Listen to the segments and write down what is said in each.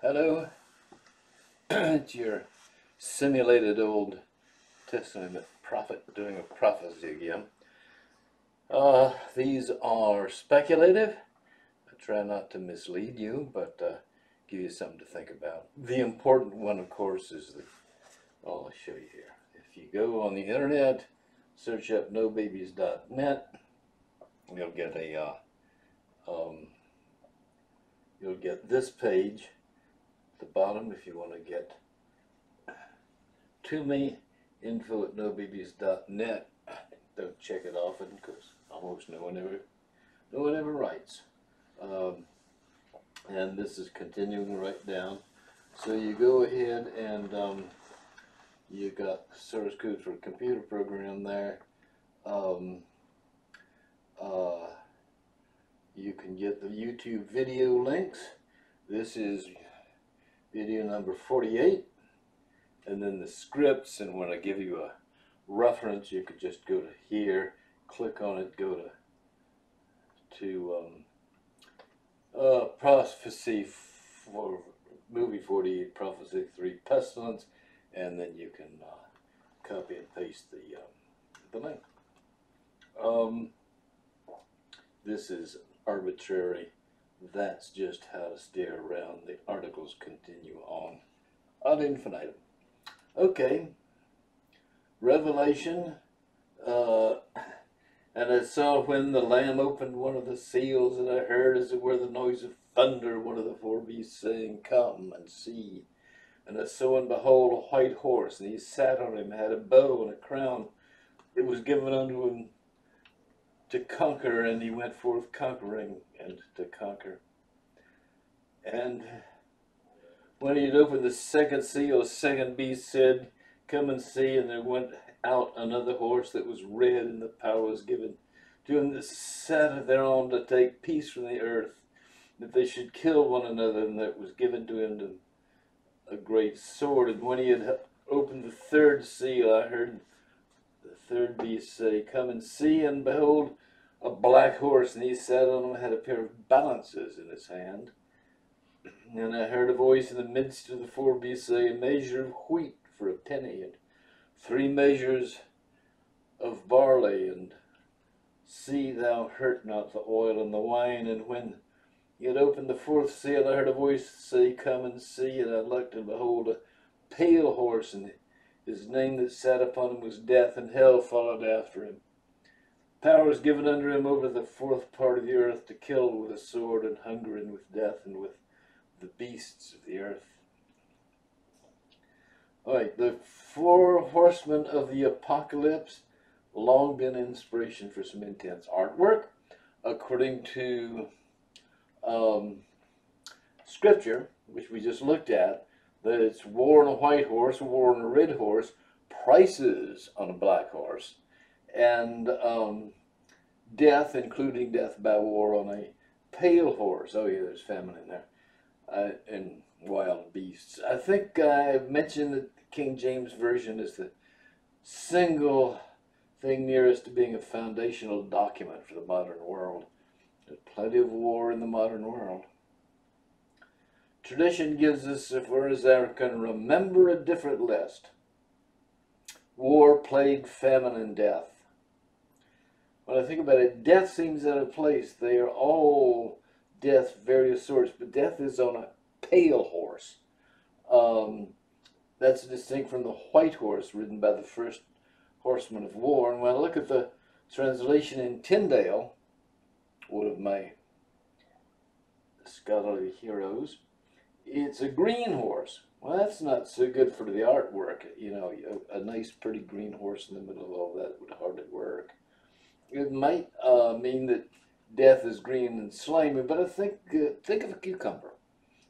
Hello, it's your simulated Old Testament prophet doing a prophecy again. These are speculative. I try not to mislead you, but give you something to think about. The important one, of course, is I'll show you here. If you go on the internet, search up nobabies.net, you'll get you'll get this page the bottom if you want to get to me, info@nobabies.net. Don't check it often because almost no one ever writes. And this is continuing right down. So you go ahead and you got source code for a computer program there. You can get the YouTube video links. This is video number 48, and then the scripts, and when I give you a reference, you could just go to here, click on it, go to Prophesy for movie 48, Prophecy 3, Pestilence, and then you can copy and paste the link. This is arbitrary. That's just how to stay around. The articles continue on ad infinitum. Okay, Revelation, and I saw when the Lamb opened one of the seals, and I heard, as it were, the noise of thunder, one of the four beasts saying, "Come and see." And I saw, and behold, a white horse, and he sat on him, had a bow and a crown. It was given unto him to conquer, and he went forth conquering and to conquer. And when he had opened the second seal, the second beast said, "Come and see." And there went out another horse that was red, and the power was given to him that sat thereon to take peace from the earth, that they should kill one another, and that was given to him a great sword. And when he had opened the third seal, I heard the third beast say, "Come and see." And behold, a black horse, and he sat on him, had a pair of balances in his hand. And I heard a voice in the midst of the four beasts say, "A measure of wheat for a penny, and 3 measures of barley, and see thou hurt not the oil and the wine." And when he had opened the fourth seal, I heard a voice say, "Come and see." And I looked, and behold, a pale horse, and his name that sat upon him was Death, and hell followed after him. Power was given unto him over the fourth part of the earth to kill with a sword, and hunger, and with death, and with the beasts of the earth. All right, the 4 horsemen of the apocalypse, long been inspiration for some intense artwork. According to scripture, which we just looked at, that it's war on a white horse, war on a red horse, prices on a black horse, and death, including death by war, on a pale horse. Oh yeah, there's famine in there. And wild beasts. I think I've mentioned that the King James Version is the single thing nearest to being a foundational document for the modern world. There's plenty of war in the modern world. Tradition gives us, as far as I can remember, a different list: war, plague, famine, and death. When I think about it, death seems out of place. They are all death, various sorts, but death is on a pale horse. That's distinct from the white horse ridden by the first horseman of war. And when I look at the translation in Tyndale, one of my scholarly heroes, it's a green horse. Well, that's not so good for the artwork. You know, a nice, pretty green horse in the middle of all that would hardly work. It might mean that death is green and slimy, but I think of a cucumber.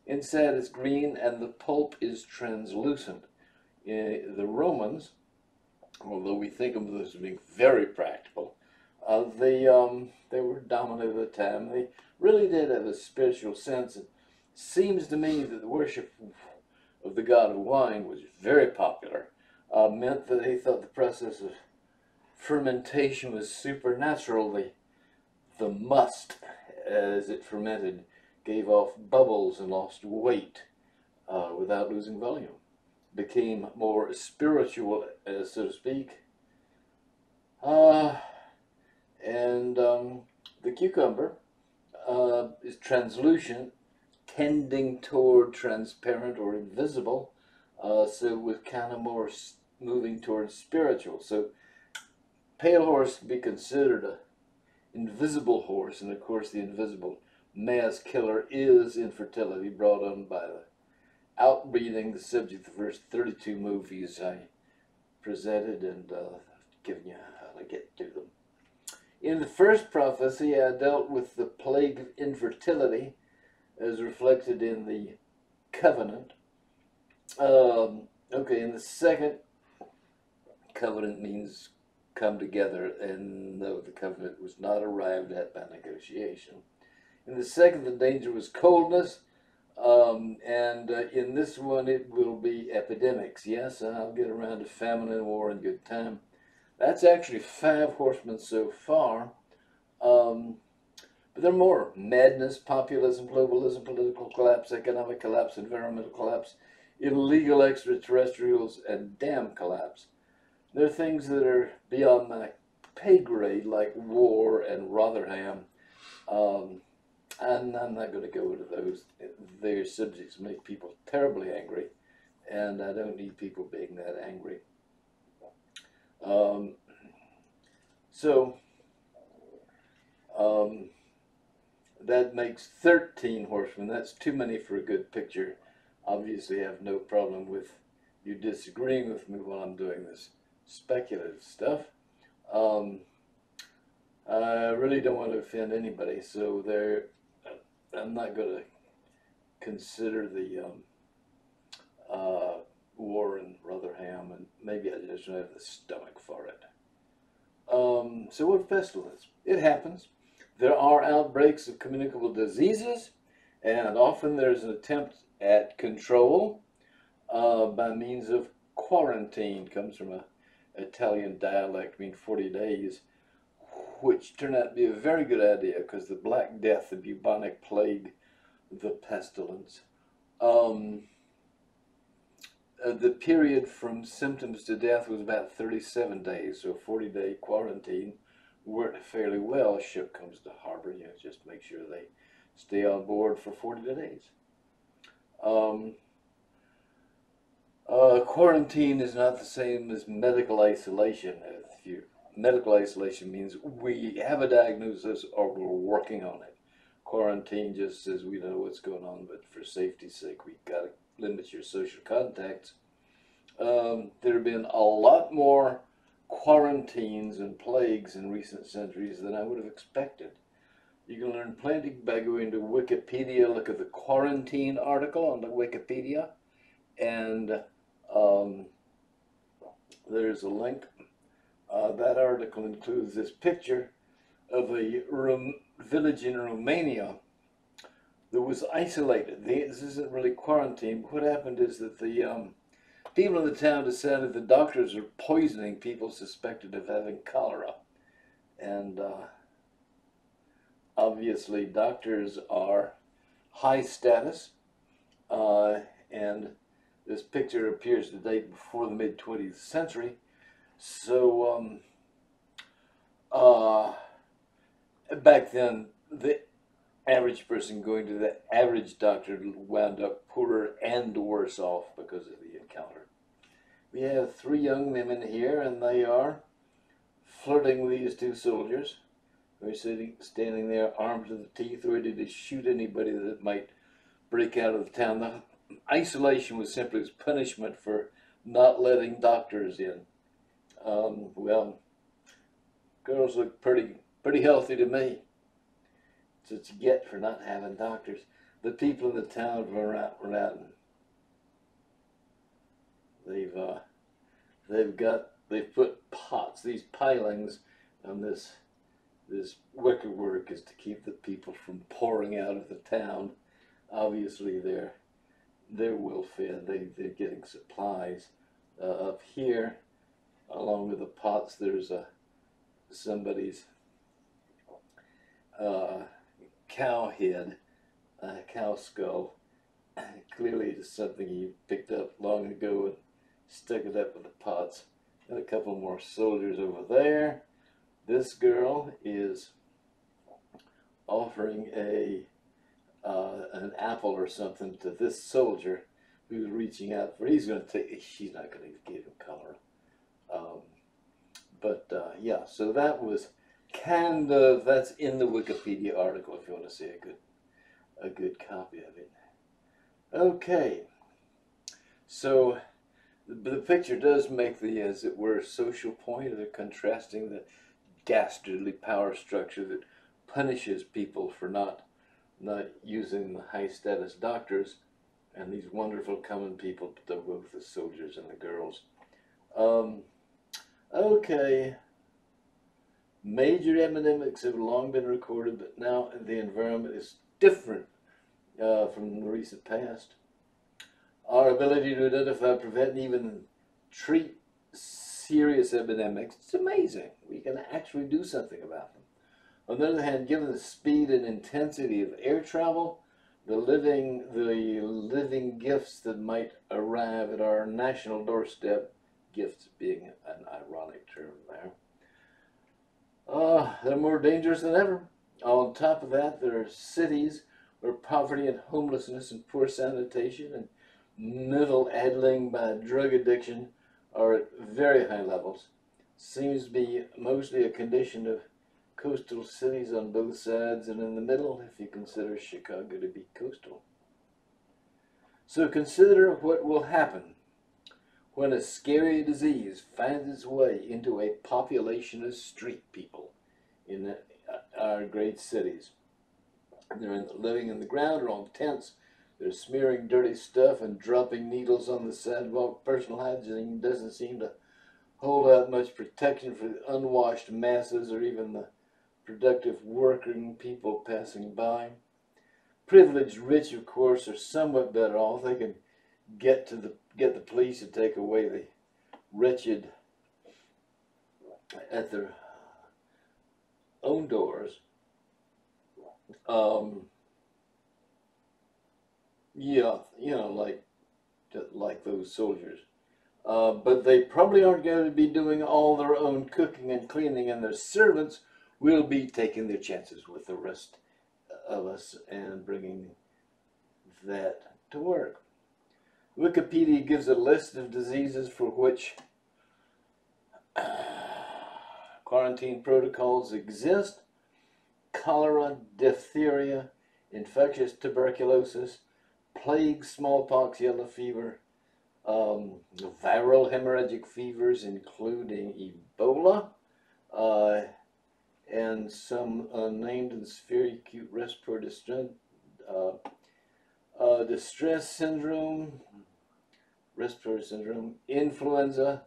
Inside it's green, and the pulp is translucent. The Romans, although we think of them as being very practical, they were dominant at the time. They really did have a spiritual sense. It seems to me that the worship of the god of wine was very popular. Meant that they thought the process of fermentation was supernatural. The must, as it fermented, gave off bubbles and lost weight. without losing volume. Became more spiritual, so to speak. Uh, and the cucumber is translucent, tending toward transparent or invisible. So it was kind of more moving towards spiritual. So pale horse can be considered a invisible horse, and of course the invisible mass killer is infertility brought on by the outbreeding, the subject of the first 32 movies I presented, and given you how to get to them. In the first prophecy, I dealt with the plague of infertility as reflected in the covenant. Okay, in the second, covenant means come together, and no, the covenant was not arrived at by negotiation. In the second, the danger was coldness, and in this one, it will be epidemics. Yes, I'll get around to famine and war in good time. That's actually 5 horsemen so far. But there are more: madness, populism, globalism, political collapse, economic collapse, environmental collapse, illegal extraterrestrials, and dam collapse. There are things that are beyond my pay grade, like war and Rotherham. And I'm not going to go into those. Their subjects make people terribly angry, and I don't need people being that angry. That makes 13 horsemen. That's too many for a good picture. Obviously, I have no problem with you disagreeing with me while I'm doing this speculative stuff. I really don't want to offend anybody, so I'm not going to consider the war in Rotherham, and maybe I just don't have the stomach for it. So what pestilence? It happens. There are outbreaks of communicable diseases, and often there's an attempt at control by means of quarantine. Comes from an Italian dialect, meaning 40 days, which turned out to be a very good idea because the Black Death, the bubonic plague, the pestilence. The period from symptoms to death was about 37 days, so 40-day quarantine worked fairly well. A ship comes to harbor, just make sure they stay on board for 40 days. Quarantine is not the same as medical isolation. Medical isolation means we have a diagnosis or we're working on it. Quarantine just says we know what's going on, but for safety's sake, we've got to limit your social contacts. There have been a lot more quarantines and plagues in recent centuries than I would have expected. You can learn plenty by going to Wikipedia, look at the quarantine article on the Wikipedia, and there's a link. That article includes this picture of a village in Romania that was isolated. This isn't really quarantine. What happened is that the people in the town decided the doctors are poisoning people suspected of having cholera. And obviously doctors are high status, and this picture appears to date before the mid-20th century. So back then, the average person going to the average doctor wound up poorer and worse off because of the encounter. We have 3 young women here, and they are flirting with these 2 soldiers who are standing there armed to the teeth, ready to shoot anybody that might break out of the town. The isolation was simply as punishment for not letting doctors in. Well, girls look pretty healthy to me. It's what you get for not having doctors. The people in the town were out and they've put pots, these pilings on this wicker work is to keep the people from pouring out of the town. Obviously they're well fed, they're getting supplies. Up here, along with the pots, there's somebody's cow head, cow skull, clearly it's something he picked up long ago and stuck it up with the pots. And a couple more soldiers over there. This girl is offering an apple or something to this soldier who's reaching out for. He's going to take. She's not going to give him color. Yeah, so that was kind of, that's in the Wikipedia article if you want to see a good copy of it. Okay, so the picture does make the, as it were, social point of the contrasting the dastardly power structure that punishes people for not using the high status doctors and these wonderful common people, both the soldiers and the girls. Okay. Major epidemics have long been recorded, but now the environment is different from the recent past. Our ability to identify, prevent, and even treat serious epidemics, it's amazing. We can actually do something about them. On the other hand, given the speed and intensity of air travel, the living gifts that might arrive at our national doorstep, gifts being an ironic term there, they're more dangerous than ever. On top of that, there are cities where poverty and homelessness and poor sanitation and mental addling by drug addiction are at very high levels. Seems to be mostly a condition of coastal cities on both sides and in the middle, if you consider Chicago to be coastal. So consider what will happen when a scary disease finds its way into a population of street people in our great cities. They're living in the ground or on tents. They're smearing dirty stuff and dropping needles on the sidewalk. Personal hygiene doesn't seem to hold out much protection for the unwashed masses or even the productive working people passing by. Privileged rich, of course, are somewhat better off. They can get the police to take away the wretched at their own doors. Yeah, like those soldiers. But they probably aren't going to be doing all their own cooking and cleaning, and their servants will be taking their chances with the rest of us and bringing that to work. Wikipedia gives a list of diseases for which quarantine protocols exist: cholera, diphtheria, infectious tuberculosis, plague, smallpox, yellow fever, viral hemorrhagic fevers, including Ebola, and some unnamed and severe acute respiratory distress syndrome, respiratory syndrome, influenza,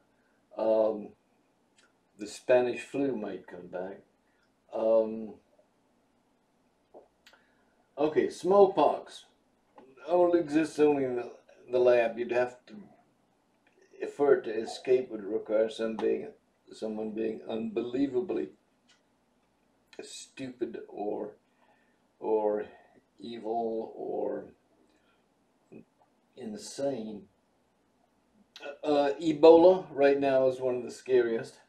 the Spanish flu might come back. Okay, smallpox exists only in the lab. You'd have to, for it to escape, would require someone being unbelievably stupid or evil or insane. Ebola right now is one of the scariest.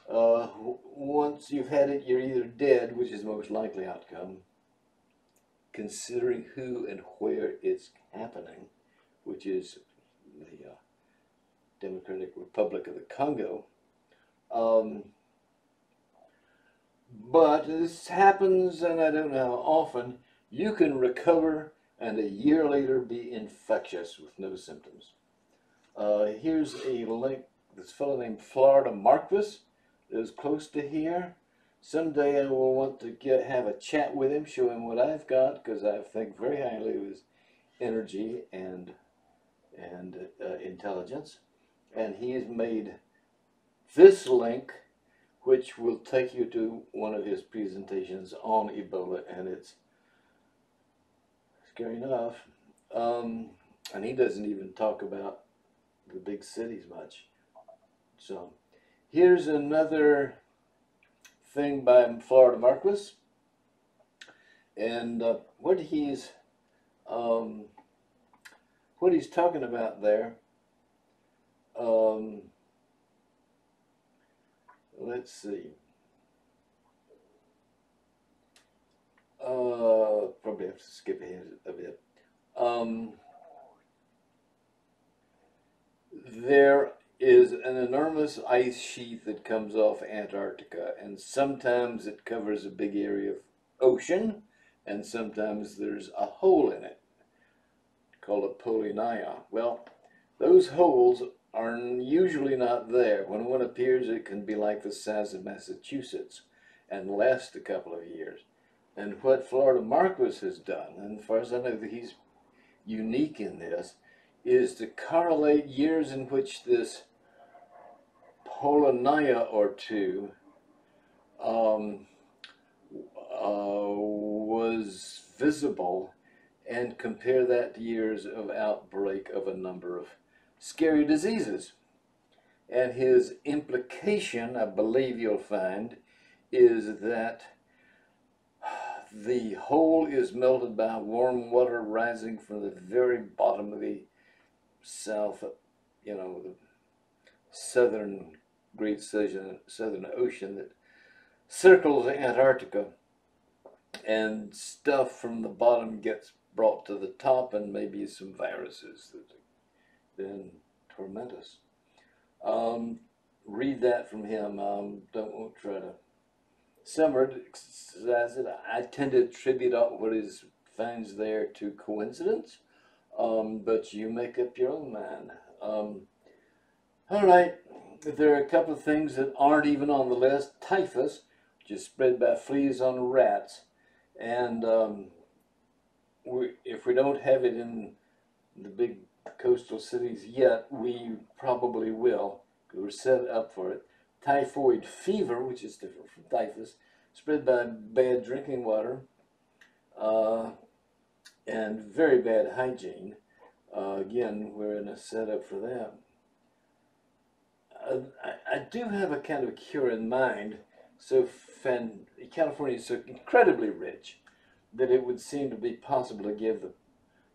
Once you've had it, you're either dead, which is the most likely outcome, considering who and where it's happening, which is the Democratic Republic of the Congo. But this happens, and I don't know how often. You can recover and a year later be infectious with no symptoms. Here's a link. This fellow named Florida Marquis is close to here. Someday I will want to have a chat with him, show him what I've got, because I think very highly of his energy and intelligence. And he has made this link, which will take you to one of his presentations on Ebola, and it's scary enough. And he doesn't even talk about the big cities much. So here's another thing by Florida Marquis, and what he's what he's talking about there, let's see. Probably have to skip ahead a bit. There is an enormous ice sheet that comes off Antarctica, and sometimes it covers a big area of ocean, and sometimes there's a hole in it called a polynia. Well, those holes are usually not there. When one appears, it can be like the size of Massachusetts and last a couple of years. And what Florida Marquis has done, and as far as I know that he's unique in this, is to correlate years in which this polynia or two was visible, and compare that to years of outbreak of a number of scary diseases. And his implication, I believe you'll find, is that the whole is melted by warm water rising from the very bottom of the south, the southern Great Southern Ocean that circles Antarctica, and stuff from the bottom gets brought to the top, and maybe some viruses that then torment us. Read that from him. Won't try to summarize it. I tend to attribute what he finds there to coincidence, but you make up your own mind. All right, there are a couple of things that aren't even on the list. Typhus, which is spread by fleas on rats, and if we don't have it in the big coastal cities yet, we probably will. We're set up for it. Typhoid fever, which is different from typhus, spread by bad drinking water and very bad hygiene. Again, we're in a setup for that. I do have a kind of cure in mind. California is so incredibly rich that it would seem to be possible to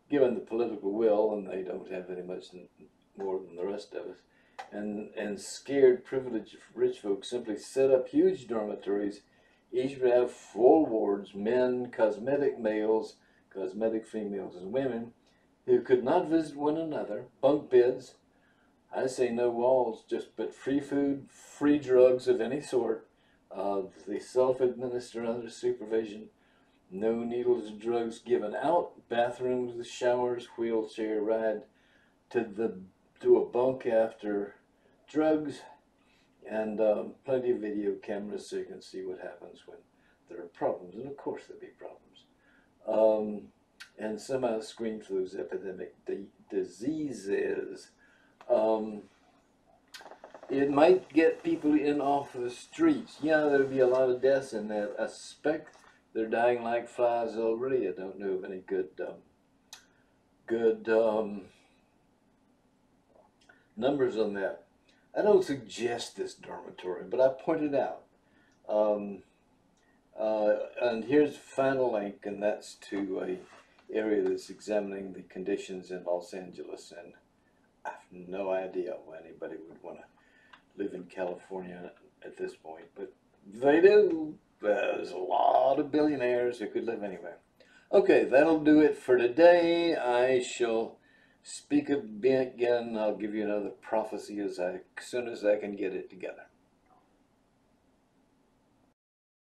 given the political will, and they don't have any much more than the rest of us, and scared, privileged rich folks simply set up huge dormitories. Each would have full wards, men, cosmetic males, cosmetic females, and women who could not visit one another, bunk beds. I say no walls, but free food, free drugs of any sort. They self-administer under supervision. No needles or drugs given out. Bathrooms, showers, wheelchair ride to a bunk after drugs, and plenty of video cameras so you can see what happens when there are problems. And of course there'll be problems. And somehow screen flu's epidemic diseases. It might get people in off the streets. Yeah, there'll be a lot of deaths in that. I suspect they're dying like flies already. I don't know of any good numbers on that. I don't suggest this dormitory, but I point it out. And here's the final link, and that's to a area that's examining the conditions in Los Angeles, and I have no idea why anybody would want to live in California at this point, but they do. There's a lot of billionaires who could live anywhere. Okay, that'll do it for today. I shall speak again. I'll give you another prophecy as soon as I can get it together.